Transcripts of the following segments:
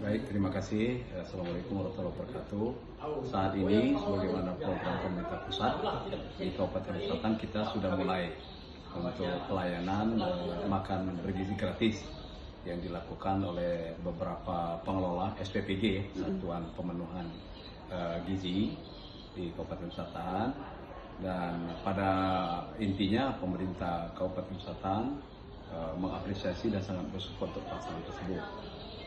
Baik, terima kasih. Assalamualaikum warahmatullahi wabarakatuh. Saat ini, sebagaimana program pemerintah pusat di Kabupaten Selatan, kita sudah mulai untuk pelayanan makan bergizi gratis yang dilakukan oleh beberapa pengelola SPPG, Satuan Pemenuhan Gizi di Kabupaten Selatan. Dan pada intinya pemerintah Kabupaten Selatan mengapresiasi dan sangat bersyukur untuk pelaksanaan tersebut.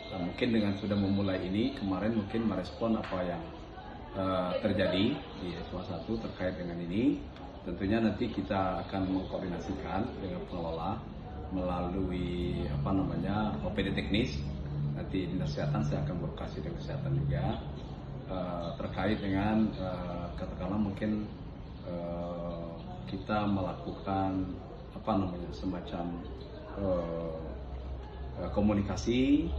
Nah, mungkin dengan sudah memulai ini, kemarin mungkin merespon apa yang terjadi di SMA 1 terkait dengan ini. Tentunya nanti kita akan mengkoordinasikan dengan pengelola melalui OPD teknis. Nanti Dinas Kesehatan saya akan berkoordinasi dengan kesehatan juga terkait dengan katakanlah mungkin kita melakukan semacam komunikasi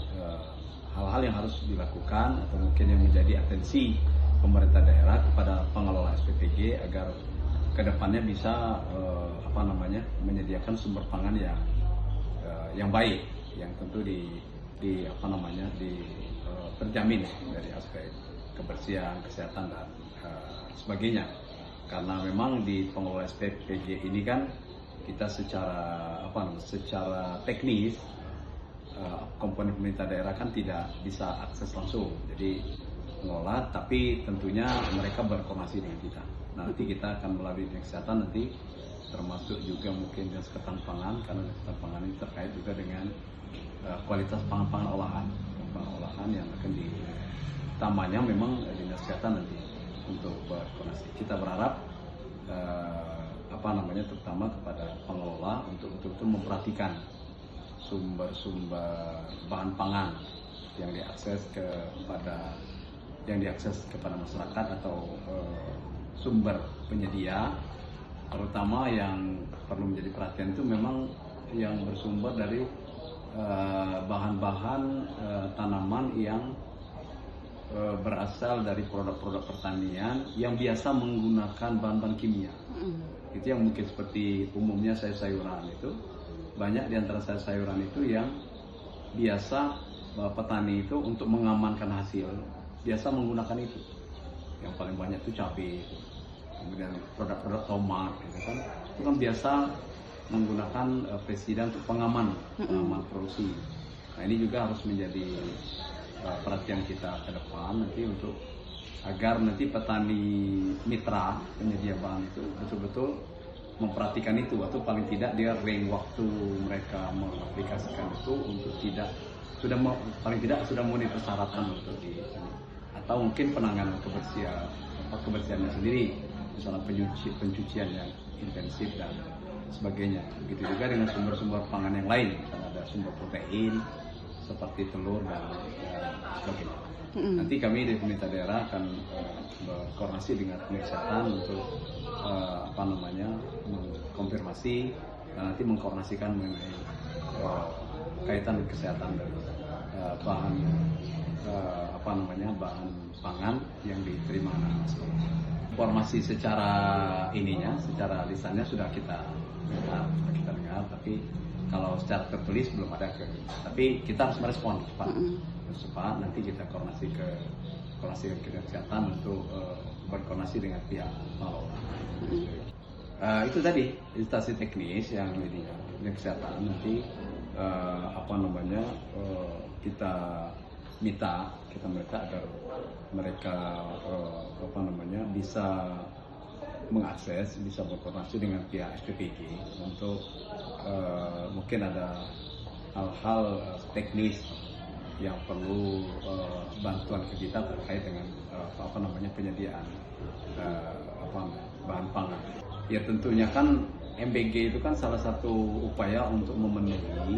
hal-hal yang harus dilakukan atau mungkin yang menjadi atensi pemerintah daerah kepada pengelola SPPG agar kedepannya bisa menyediakan sumber pangan yang baik, yang tentu terjamin dari aspek kebersihan, kesehatan dan sebagainya. Karena memang di pengelola SPPG ini kan kita secara teknis komponen pemerintah daerah kan tidak bisa akses langsung, jadi mengelola, tapi tentunya mereka berkoordinasi dengan kita. Nanti kita akan melalui Dinas Kesehatan nanti termasuk juga mungkin Dinas Ketahanan Pangan, karena Dinas Ketahanan Pangan ini terkait juga dengan kualitas pangan olahan yang akan utamanya memang Dinas Kesehatan nanti untuk berkoordinasi. Kita berharap terutama kepada pengelola untuk betul-betul memperhatikan sumber-sumber bahan pangan yang diakses kepada masyarakat atau sumber penyedia, terutama yang perlu menjadi perhatian itu memang yang bersumber dari bahan-bahan tanaman yang berasal dari produk-produk pertanian yang biasa menggunakan bahan-bahan kimia. Itu yang mungkin seperti umumnya sayur-sayuran itu. Banyak di antara sayur-sayuran itu yang biasa petani itu untuk mengamankan hasil biasa menggunakan itu. Yang paling banyak itu cabai, kemudian produk-produk tomat, itu kan biasa menggunakan pestisida untuk pengaman produksi. Nah, ini juga harus menjadi perhatian kita ke depan nanti untuk agar nanti petani mitra penyedia bahan itu betul-betul memperhatikan itu, atau paling tidak dia waktu mereka mengaplikasikan itu untuk sudah memenuhi persyaratan untuk atau mungkin penanganan kebersihannya sendiri, misalnya pencucian yang intensif dan sebagainya. Begitu juga dengan sumber-sumber pangan yang lain, misalnya ada sumber protein seperti telur dan sebagainya. Nanti kami di pemerintah daerah akan berkoordinasi dengan Dinas Kesehatan untuk mengkonfirmasi dan nanti mengkoordinasikan mengenai kaitan kesehatan dari bahan pangan yang diterima anak sekolah. Informasi secara lisannya sudah kita dengar, tapi kalau secara tertulis belum ada. Tapi kita harus merespon cepat. Nanti kita koordinasi ke Dinas Kesehatan untuk berkoordinasi dengan pihak pengelola. Itu tadi instansi teknis yang Dinas Kesehatan nanti kita minta agar mereka bisa mengakses, bisa berkoordinasi dengan pihak SPPG untuk mungkin ada hal-hal teknis yang perlu bantuan ke kita terkait dengan penyediaan bahan pangan. Ya tentunya kan MBG itu kan salah satu upaya untuk memenuhi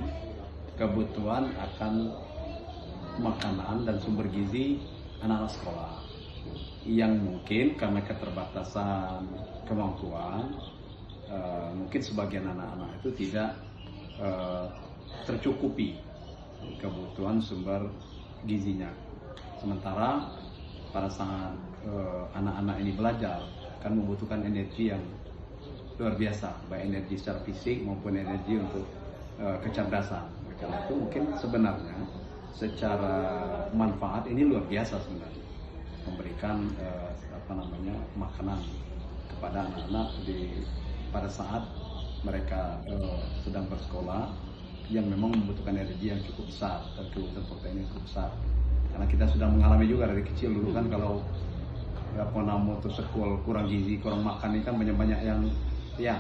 kebutuhan akan makanan dan sumber gizi anak-anak sekolah yang mungkin karena keterbatasan kemampuan mungkin sebagian anak-anak itu tidak tercukupi kebutuhan sumber gizinya. Sementara pada saat anak-anak ini belajar kan membutuhkan energi yang luar biasa, baik energi secara fisik maupun energi untuk kecerdasan. Karena itu mungkin sebenarnya secara manfaat ini luar biasa sebenarnya, memberikan makanan kepada anak-anak pada saat mereka sedang bersekolah yang memang membutuhkan energi yang cukup besar dan kebutuhan protein yang cukup besar. Karena kita sudah mengalami juga dari kecil dulu kan, kalau motor sekolah kurang gizi, kurang makan ini kan banyak yang ya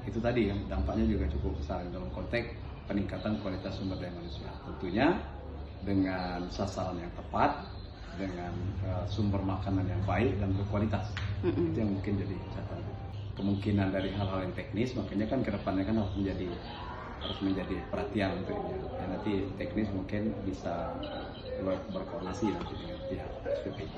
itu tadi kan dampaknya juga cukup besar dalam konteks peningkatan kualitas sumber daya manusia. Tentunya dengan sasaran yang tepat, dengan sumber makanan yang baik dan berkualitas. Itu yang mungkin jadi catatan. Kemungkinan dari hal-hal yang teknis, makanya kan kedepannya kan harus menjadi perhatian untuk ini. Ya, nanti teknis mungkin bisa berkoordinasi nanti dengan pihak SPPI.